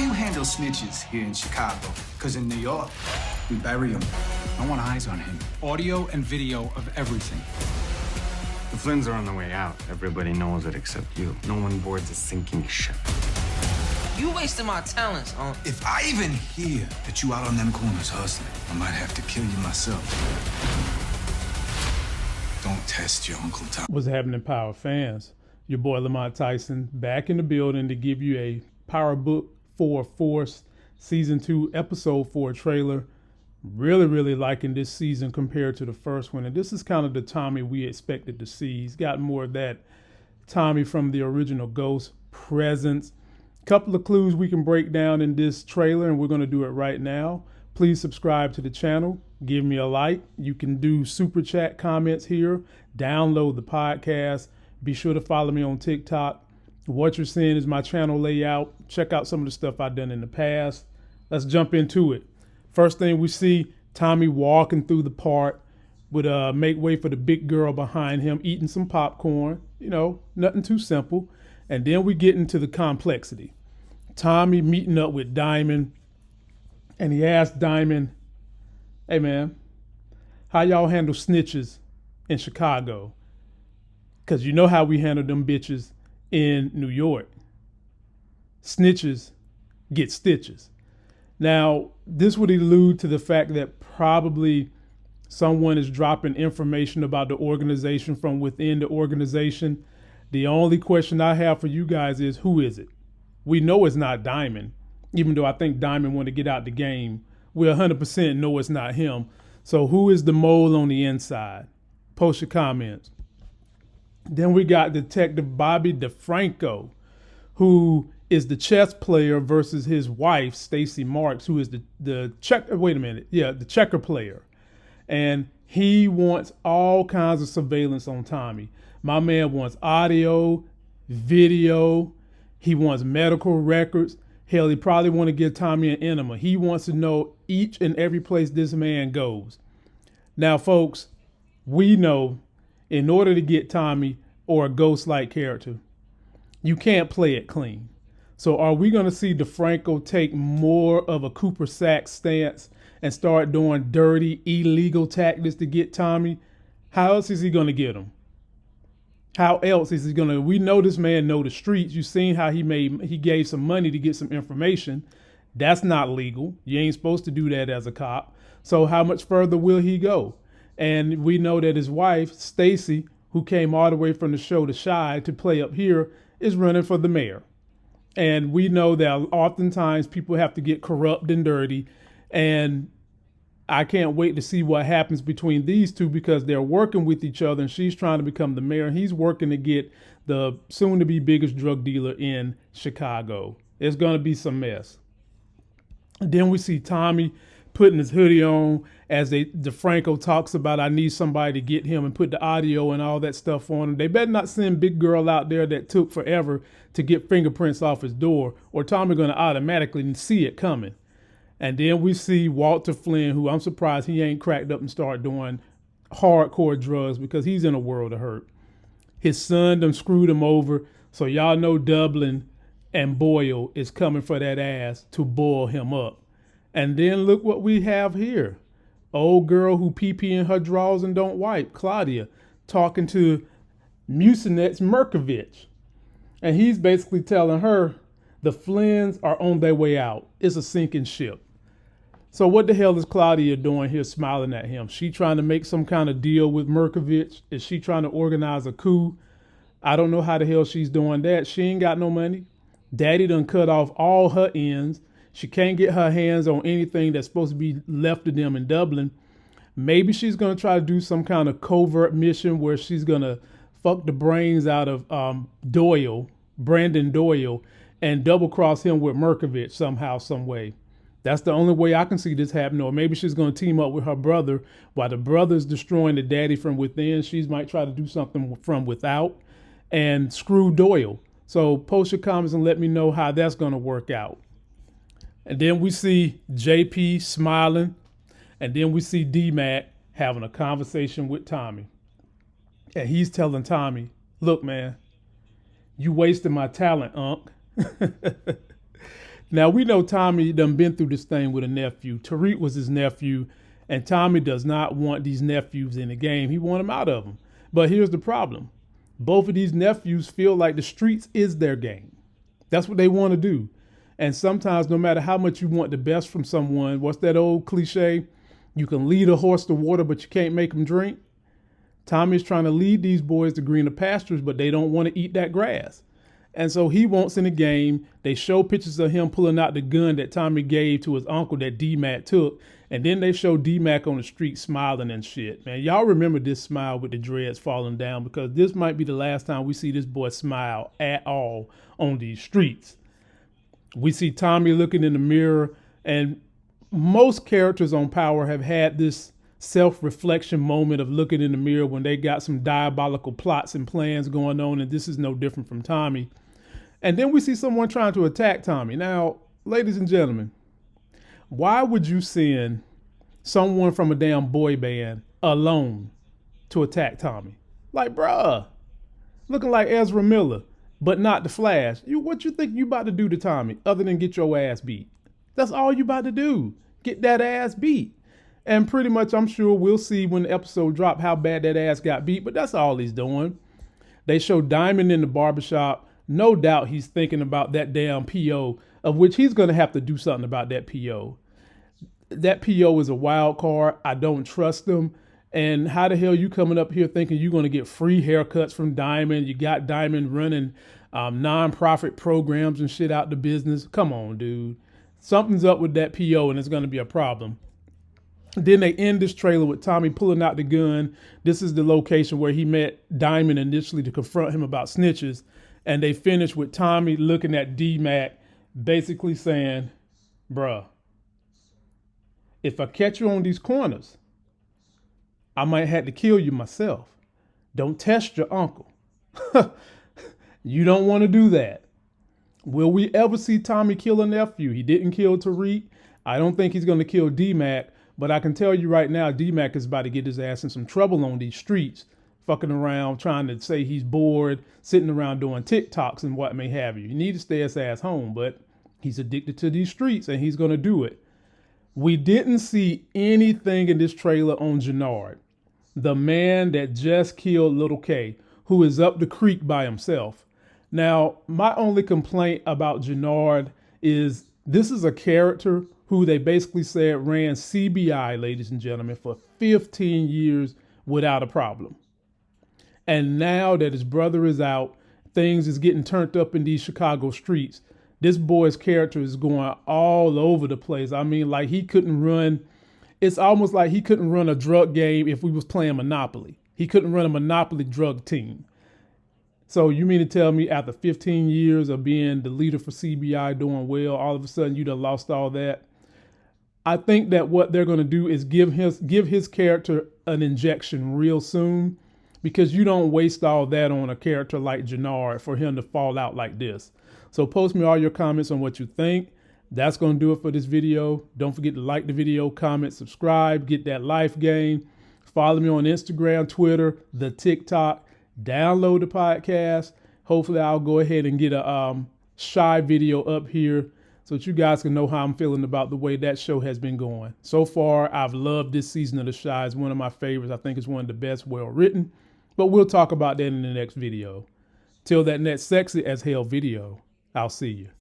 you handle snitches here in Chicago? Because in New York, we bury them. I want eyes on him. Audio and video of everything. The Flynns are on the way out. Everybody knows it except you. No one boards a sinking ship. You wasting my talents, If I even hear that you out on them corners hustling, I might have to kill you myself. Don't test your Uncle Tom. What's happening, Power fans? Your boy Lamont Tyson back in the building to give you a Power Book 4 Force Season 2 Episode 4 trailer. Really liking this season compared to the first one. And this is kind of the Tommy we expected to see. He's got more of that Tommy from the original Ghost presence. Couple of clues we can break down in this trailer, and we're going to do it right now. Please subscribe to the channel. Give me a like. You can do super chat comments here. Download the podcast. Be sure to follow me on TikTok. What you're seeing is my channel layout. Check out some of the stuff I've done in the past. Let's jump into it. First thing we see, Tommy walking through the park with make way for the big girl behind him, eating some popcorn. You know, nothing too simple. And then we get into the complexity. Tommy meeting up with Diamond, and he asked Diamond, hey man, how y'all handle snitches in Chicago? Because you know how we handle them bitches in New York. Snitches get stitches. Now, this would allude to the fact that probably someone is dropping information about the organization from within the organization. The only question I have for you guys is, who is it? We know it's not Diamond, even though I think Diamond want to get out the game. We 100% know it's not him. So who is the mole on the inside? Post your comments. Then we got Detective Bobby DeFranco, who is the chess player versus his wife, Stacy Marks, who is the checker player. And he wants all kinds of surveillance on Tommy. My man wants audio, video. He wants medical records. Hell, he probably want to give Tommy an enema. He wants to know each and every place this man goes. Now, folks, we know in order to get Tommy or a ghost-like character, you can't play it clean. So are we going to see DeFranco take more of a Cooper Saxe stance and start doing dirty, illegal tactics to get Tommy? How else is he going to get him? How else is he going to? We know this man know the streets. You've seen how he gave some money to get some information. That's not legal. You ain't supposed to do that as a cop. So how much further will he go? And we know that his wife, Stacy, who came all the way from the show The Chi to play up here, is running for the mayor. And we know that oftentimes people have to get corrupt and dirty. And I can't wait to see what happens between these two, because they're working with each other, and she's trying to become the mayor, and he's working to get the soon-to-be biggest drug dealer in Chicago. It's going to be some mess. And then we see Tommy putting his hoodie on as DeFranco talks about, I need somebody to get him, and put the audio and all that stuff on him. They better not send big girl out there that took forever to get fingerprints off his door, or Tommy going to automatically see it coming. And then we see Walter Flynn, who I'm surprised he ain't cracked up and started doing hardcore drugs, because he's in a world of hurt. His son done screwed him over. So y'all know Dublin and Boyle is coming for that ass to boil him up. And then look what we have here. Old girl who pee in her drawers and don't wipe, Claudia, talking to Mucinet's Merkovich. And he's basically telling her the Flynns are on their way out. It's a sinking ship. So what the hell is Claudia doing here smiling at him? She trying to make some kind of deal with Merkovich? Is she trying to organize a coup? I don't know how the hell she's doing that. She ain't got no money. Daddy done cut off all her ends. She can't get her hands on anything that's supposed to be left of them in Dublin. Maybe she's going to try to do some kind of covert mission where she's going to fuck the brains out of Brandon Doyle, and double cross him with Merkovich somehow, some way. That's the only way I can see this happening. Or maybe she's going to team up with her brother while the brother's destroying the daddy from within. She might try to do something from without and screw Doyle. So post your comments and let me know how that's going to work out. And then we see JP smiling. And then we see D-Mac having a conversation with Tommy. And he's telling Tommy, look, man, you wasted my talent, Unc. Now, we know Tommy done been through this thing with a nephew. Tariq was his nephew, and Tommy does not want these nephews in the game. He want them out of them. But here's the problem. Both of these nephews feel like the streets is their game. That's what they want to do. And sometimes, no matter how much you want the best from someone, what's that old cliche? You can lead a horse to water, but you can't make him drink. Tommy's trying to lead these boys to greener pastures, but they don't want to eat that grass. And so he wants in the game. They show pictures of him pulling out the gun that Tommy gave to his uncle that D-Mac took. And then they show D-Mac on the street smiling and shit. Man, y'all remember this smile with the dreads falling down, because this might be the last time we see this boy smile at all on these streets. We see Tommy looking in the mirror, and most characters on Power have had this self-reflection moment of looking in the mirror when they got some diabolical plots and plans going on, and this is no different from Tommy. And then we see someone trying to attack Tommy. Now, ladies and gentlemen, why would you send someone from a damn boy band alone to attack Tommy? Like, bruh, looking like Ezra Miller, but not the Flash. What you think you about to do to Tommy other than get your ass beat? That's all you about to do. Get that ass beat. And pretty much, I'm sure we'll see when the episode drop how bad that ass got beat, but that's all he's doing. They show Diamond in the barbershop. No doubt he's thinking about that damn PO, of which he's going to have to do something about that PO. That PO is a wild card. I don't trust him. And how the hell you coming up here thinking you're going to get free haircuts from Diamond? You got Diamond running non-profit programs and shit out the business. Come on, dude. Something's up with that PO and it's going to be a problem. Then they end this trailer with Tommy pulling out the gun. This is the location where he met Diamond initially to confront him about snitches. And they finish with Tommy looking at D-Mac, basically saying, bruh, if I catch you on these corners, I might have to kill you myself. Don't test your uncle. You don't want to do that. Will we ever see Tommy kill a nephew? He didn't kill Tariq. I don't think he's going to kill D-Mac. But I can tell you right now, D-Mac is about to get his ass in some trouble on these streets, fucking around, trying to say he's bored, sitting around doing TikToks and what may have you. You need to stay his ass home, but he's addicted to these streets and he's going to do it. We didn't see anything in this trailer on Jenard, the man that just killed Little K, who is up the creek by himself. Now, my only complaint about Jenard is this is a character who they basically said ran CBI, ladies and gentlemen, for 15 years without a problem. And now that his brother is out, things is getting turned up in these Chicago streets. This boy's character is going all over the place. I mean, like he couldn't run. It's almost like he couldn't run a drug game if we was playing Monopoly. He couldn't run a Monopoly drug team. So you mean to tell me after 15 years of being the leader for CBI doing well, all of a sudden you done lost all that? I think that what they're going to do is give his character an injection real soon, because you don't waste all that on a character like Jenard for him to fall out like this. So post me all your comments on what you think. That's going to do it for this video. Don't forget to like the video, comment, subscribe, get that life game. Follow me on Instagram, Twitter, the TikTok. Download the podcast. Hopefully I'll go ahead and get a Shy video up here so that you guys can know how I'm feeling about the way that show has been going. So far, I've loved this season of The Shy. It's one of my favorites. I think it's one of the best well written, but we'll talk about that in the next video. Till that next sexy as hell video, I'll see you.